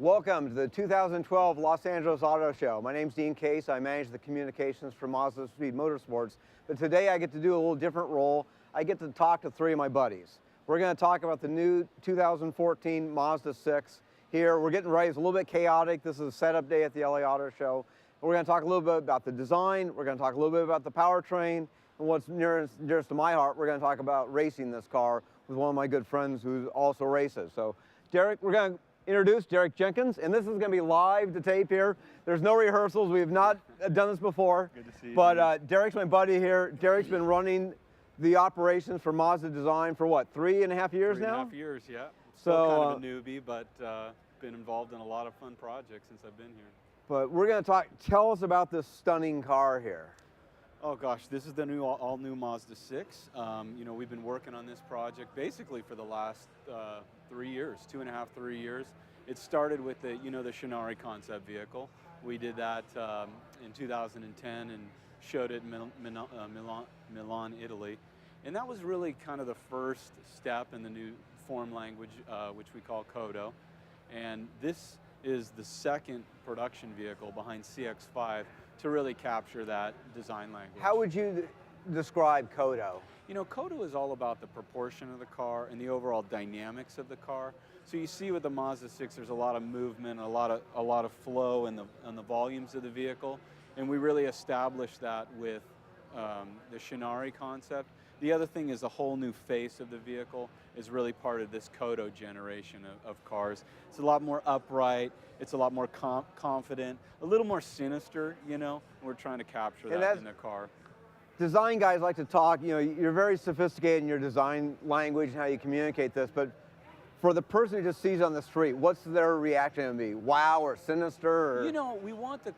Welcome to the 2012 Los Angeles Auto Show. My name's Dean Case. I manage the communications for Mazda Speed Motorsports. But today I get to do a little different role. I get to talk to three of my buddies. We're going to talk about the new 2014 Mazda 6 here. We're getting ready. It's a little bit chaotic. This is a setup day at the LA Auto Show. We're going to talk a little bit about the design. We're going to talk a little bit about the powertrain. And what's nearest to my heart, we're going to talk about racing this car with one of my good friends who also races. So, Derek, we're going to introduce Derek Jenkins, and this is going to be live to tape here. There's no rehearsals. We have not done this before. Good to see you. But Derek's my buddy here. Derek's been running the operations for Mazda Design for what, 3.5 years now? 3.5 years, yeah. So, Still kind of a newbie, but been involved in a lot of fun projects since I've been here. But we're going to talk, tell us about this stunning car here. Oh gosh, this is the all-new Mazda 6. You know, we've been working on this project basically for the last 3 years, 2.5, 3 years. It started with the, the Shinari concept vehicle. We did that in 2010 and showed it in Milan, Italy. And that was really kind of the first step in the new form language, which we call KODO. And this is the second production vehicle behind CX-5 to really capture that design language. How would you describe KODO? You know, KODO is all about the proportion of the car and the overall dynamics of the car. So you see with the Mazda 6, there's a lot of movement, a lot of flow in the volumes of the vehicle, and we really established that with the Shinari concept. The other thing is the whole new face of the vehicle is really part of this KODO generation of cars. It's a lot more upright, it's a lot more confident, a little more sinister, We're trying to capture that in the car. Design guys like to talk, you're very sophisticated in your design language and how you communicate this, but for the person who just sees on the street, what's their reaction to be? Wow or sinister? Or? We don't want the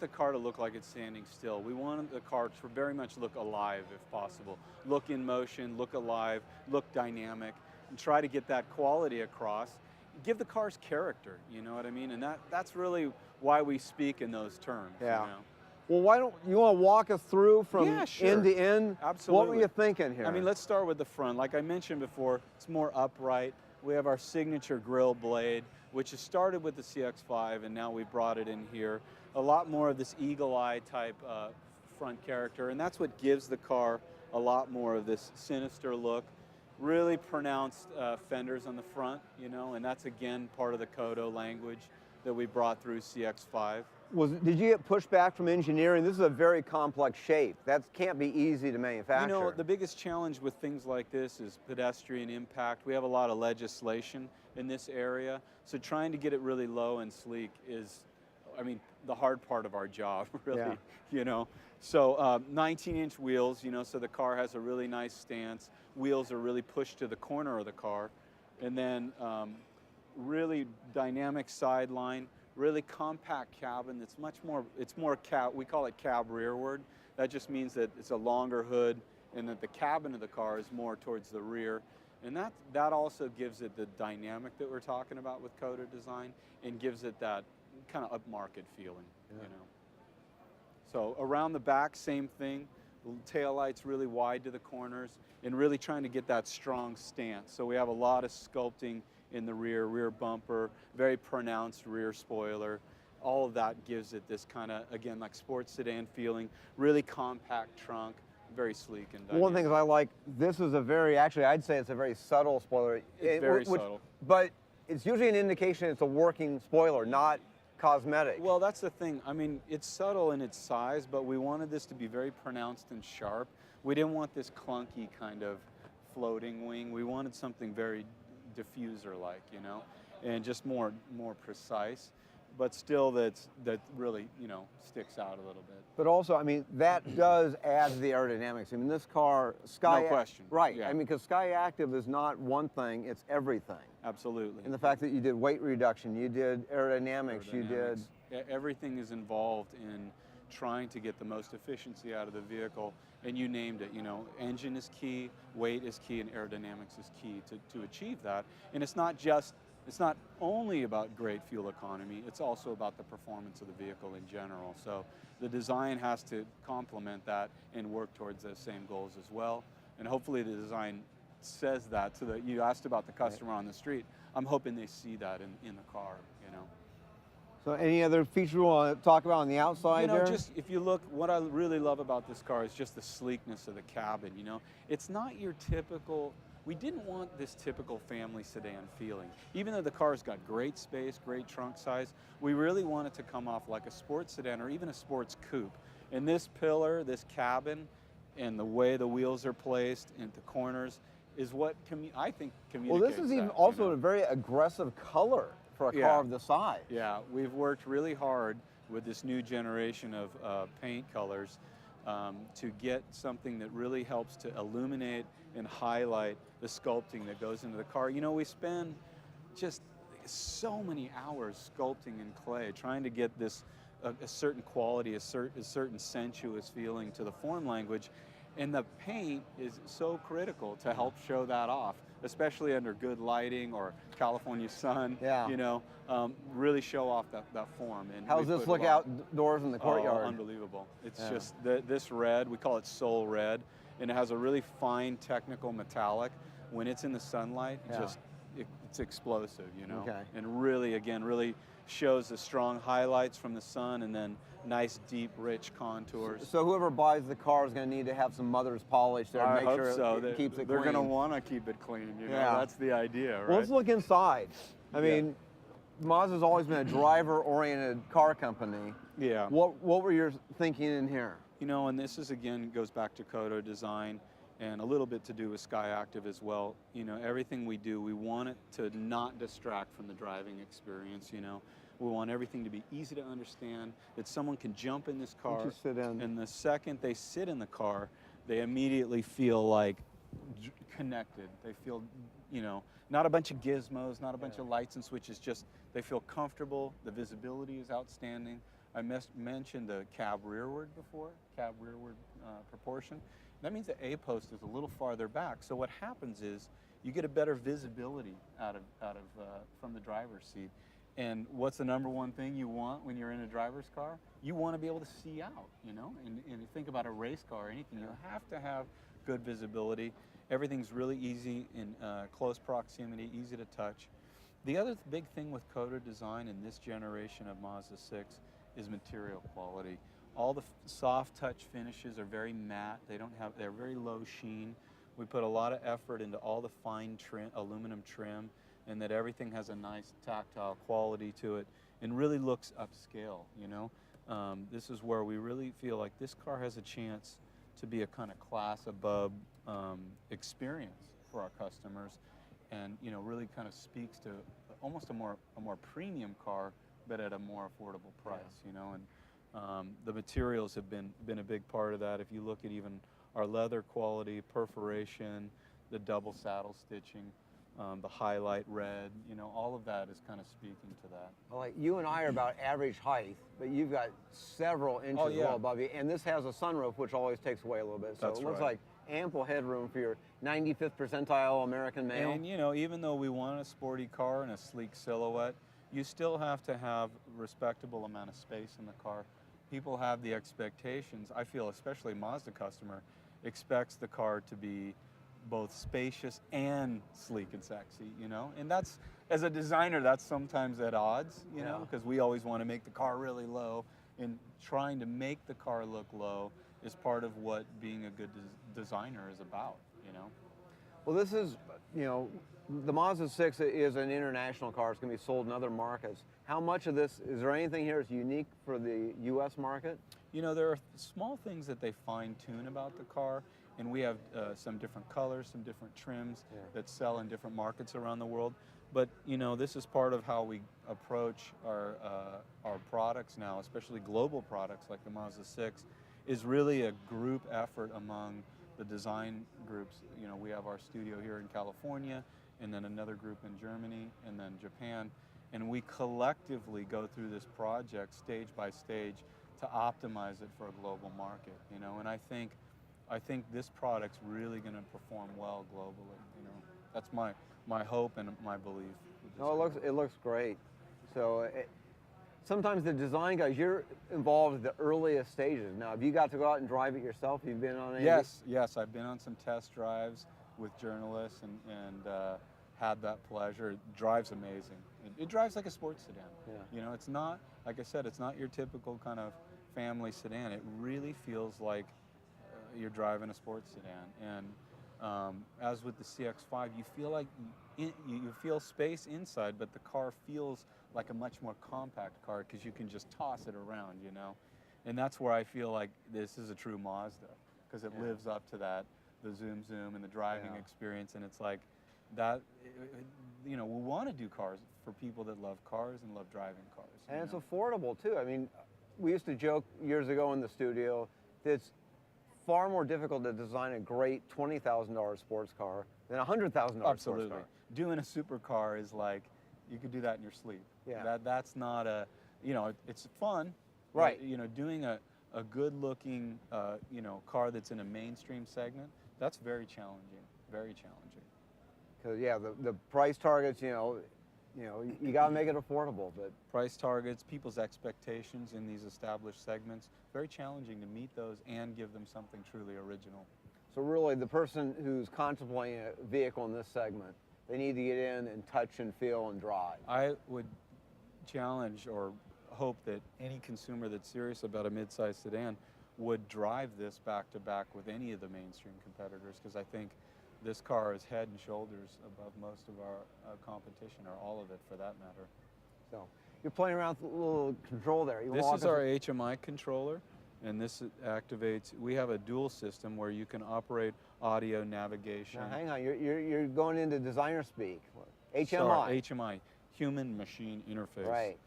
car to look like it's standing still. We want the car to very much look alive if possible. Look in motion, look alive, look dynamic, and try to get that quality across. Give the cars character, you know what I mean? And that's really why we speak in those terms. Yeah. Well, why don't you want to walk us through from end to end? Absolutely. What were you thinking here? I mean, let's start with the front. Like I mentioned before, it's more upright. We have our signature grille blade, which has started with the CX-5, and now we've brought it in here. A lot more of this eagle-eye type front character, and that's what gives the car a lot more of this sinister look. Really pronounced fenders on the front, and that's again part of the KODO language that we brought through CX-5. Did you get pushback from engineering? This is a very complex shape. That can't be easy to manufacture. The biggest challenge with things like this is pedestrian impact. We have a lot of legislation in this area, so trying to get it really low and sleek is, the hard part of our job, really, So 19-inch wheels, so the car has a really nice stance. Wheels are really pushed to the corner of the car. And then really dynamic sideline. Really compact cabin that's it's more cab, we call it cab rearward. That just means that it's a longer hood and that the cabin of the car is more towards the rear. And that also gives it the dynamic that we're talking about with KODO design and gives it that kind of upmarket feeling, So around the back, same thing. Tail lights really wide to the corners and really trying to get that strong stance. So we have a lot of sculpting in the rear bumper, very pronounced rear spoiler. All of that gives it this kind of, again, like sports sedan feeling, really compact trunk, very sleek and dynamic. One of the things I like, this is I'd say it's a very subtle spoiler. It's very subtle. But it's usually an indication it's a working spoiler, not cosmetic. Well, that's the thing. It's subtle in its size, but we wanted this to be very pronounced and sharp. We didn't want this clunky kind of floating wing. We wanted something very diffuser-like, and just more precise, but still that really, sticks out a little bit. But also, that does add to the aerodynamics. this car, no question. Right. Yeah. Because Sky Active is not one thing, it's everything. Absolutely. And the fact that you did weight reduction, you did aerodynamics, you did... Everything is involved in trying to get the most efficiency out of the vehicle, and you named it, engine is key, weight is key, and aerodynamics is key to achieve that. And it's not only about great fuel economy, it's also about the performance of the vehicle in general. So the design has to complement that and work towards those same goals as well. And hopefully the design says that, so that you asked about the customer on the street. I'm hoping they see that in the car, you know. So any other feature you want to talk about on the outside You know, there? just if you look, what I really love about this car is just the sleekness of the cabin, you know. It's not your typical, we didn't want this typical family sedan feeling. Even though the car's got great space, great trunk size, we really want it to come off like a sports sedan or even a sports coupe. And this pillar, this cabin, and the way the wheels are placed into corners is what I think communicates. Well, this is even also a very aggressive color for a car of the size. Yeah, we've worked really hard with this new generation of paint colors to get something that really helps to illuminate and highlight the sculpting that goes into the car. You know, we spend just so many hours sculpting in clay, trying to get this a certain quality, a certain sensuous feeling to the form language. And the paint is so critical to help show that off, especially under good lighting or California sun, you know, really show off that form. And how does this look outdoors in the courtyard? Oh, unbelievable. It's just this red, we call it soul red, and it has a really fine technical metallic. When it's in the sunlight, it's explosive, you know, and really, again, really shows the strong highlights from the sun and then nice, deep, rich contours. So whoever buys the car is going to need to have some mother's polish there to make sure it keeps it clean. They're going to want to keep it clean, you know, that's the idea, right? Well, let's look inside. I mean, Mazda's always been a driver-oriented car company. Yeah. What were your thinking in here? You know, and this is, again, goes back to KODO design and a little bit to do with Sky Active as well. You know, everything we do, we want it to not distract from the driving experience, you know. We want everything to be easy to understand, that someone can jump in this car, and the second they sit in the car, they immediately feel like connected. They feel, you know, not a bunch of gizmos, not a bunch of lights and switches, just they feel comfortable. The visibility is outstanding. I mentioned the cab rearward before, cab rearward proportion. That means the A-post is a little farther back. So what happens is you get a better visibility from the driver's seat. And what's the number one thing you want when you're in a driver's car? You want to be able to see out, you know? And you think about a race car or anything, you have to have good visibility. Everything's really easy in close proximity, easy to touch. The other big thing with KODO design in this generation of Mazda 6 is material quality. All the soft touch finishes are very matte. They're very low sheen. We put a lot of effort into all the fine trim, aluminum trim, and that everything has a nice tactile quality to it and really looks upscale, you know. This is where we really feel like this car has a chance to be a kind of class above experience for our customers, and, you know, really kind of speaks to almost a more premium car, but at a more affordable price, you know. And the materials have been a big part of that. If you look at even our leather quality, perforation, the double saddle stitching, the highlight red, you know, all of that is kind of speaking to that. Well, like you and I are about average height, but you've got several inches well above you, and this has a sunroof, which always takes away a little bit. So it looks like ample headroom for your 95th percentile American male. And, you know, even though we want a sporty car and a sleek silhouette, you still have to have a respectable amount of space in the car. People have the expectations. I feel especially Mazda customer expects the car to be both spacious and sleek and sexy, you know? And that's, as a designer, that's sometimes at odds, you know, because we always want to make the car really low, and trying to make the car look low is part of what being a good designer is about, you know? Well, this is, you know, the Mazda 6 is an international car. It's going to be sold in other markets. How much of this, is there anything here that's unique for the U.S. market? You know, there are small things that they fine-tune about the car, and we have some different colors, some different trims that sell in different markets around the world. But, you know, this is part of how we approach our products now, especially global products like the Mazda 6, is really a group effort among the design groups. You know, we have our studio here in California, and then another group in Germany, and then Japan. And we collectively go through this project stage by stage to optimize it for a global market, you know. And I think this product's really going to perform well globally, you know. That's my hope and my belief. No, it looks great. So sometimes the design guys, you're involved at the earliest stages. Now, have you got to go out and drive it yourself? You've been on any? Yes, I've been on some test drives with journalists and had that pleasure. It drives amazing. It drives like a sports sedan. Yeah. You know, it's not, like I said, it's not your typical kind of family sedan. It really feels like you're driving a sports sedan. And as with the CX-5, you feel like you feel space inside, but the car feels like a much more compact car because you can just toss it around, you know. And that's where I feel like this is a true Mazda, because it lives up to that, the zoom and the driving experience. And it's like that, you know, we want to do cars for people that love cars and love driving cars. And it's affordable too. I mean, we used to joke years ago in the studio that it's far more difficult to design a great $20,000 sports car than a $100,000 sports car. Doing a supercar is like, you could do that in your sleep. Yeah. That's not a, you know, it's fun. Right. But, you know, doing a good-looking, you know, car that's in a mainstream segment, that's very challenging. Very challenging. Because yeah, the price targets, you know, you got to make it affordable. But price targets, people's expectations in these established segments, very challenging to meet those and give them something truly original. So really, the person who's contemplating a vehicle in this segment, they need to get in and touch and feel and drive. I would challenge or hope that any consumer that's serious about a mid-size sedan would drive this back to back with any of the mainstream competitors, because I think this car is head and shoulders above most of our competition, or all of it for that matter. So you're playing around with a little control there. This is our HMI controller, and this activates, we have a dual system where you can operate audio, navigation. Now hang on, you're going into designer speak. HMI. Sorry, HMI, human machine interface. Right.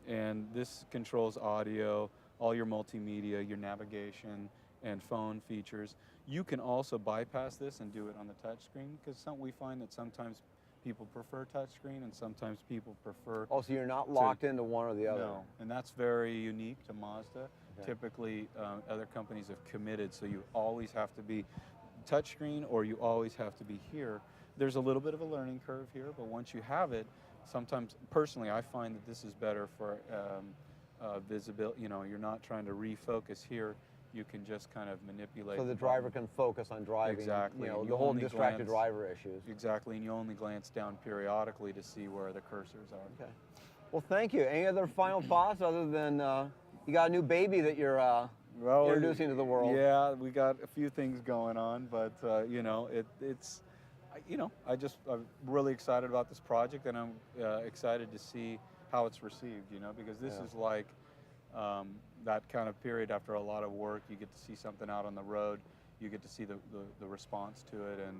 And this controls audio, all your multimedia, your navigation, and phone features. You can also bypass this and do it on the touchscreen, because we find that sometimes people prefer touchscreen and sometimes people prefer... Oh, so you're not locked into one or the other? No, and that's very unique to Mazda. Okay. Typically, other companies have committed, so you always have to be touchscreen or you always have to be here. There's a little bit of a learning curve here, but once you have it, sometimes, personally, I find that this is better for visibility. You know, you're not trying to refocus here. You can just kind of manipulate. So the driver can focus on driving. Exactly. You know, the whole distracted driver issues. Exactly, and you only glance down periodically to see where the cursors are. Okay. Well, thank you. Any other final thoughts other than you got a new baby that you're introducing to the world? Yeah, we got a few things going on, but you know, it's, you know, I'm really excited about this project, and I'm excited to see how it's received. You know, because this is like. That kind of period after a lot of work, you get to see something out on the road, you get to see the response to it, and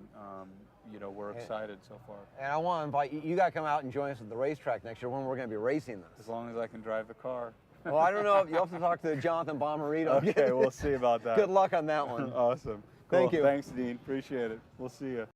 you know, we're excited so far. And I want to invite you, you got to come out and join us at the racetrack next year when we're going to be racing this. As long as I can drive the car. Well, I don't know, you'll have to talk to Jonathan Bomarito. Okay, we'll see about that. Good luck on that one. Awesome. Cool. Thank you. Thanks, Dean. Appreciate it. We'll see you.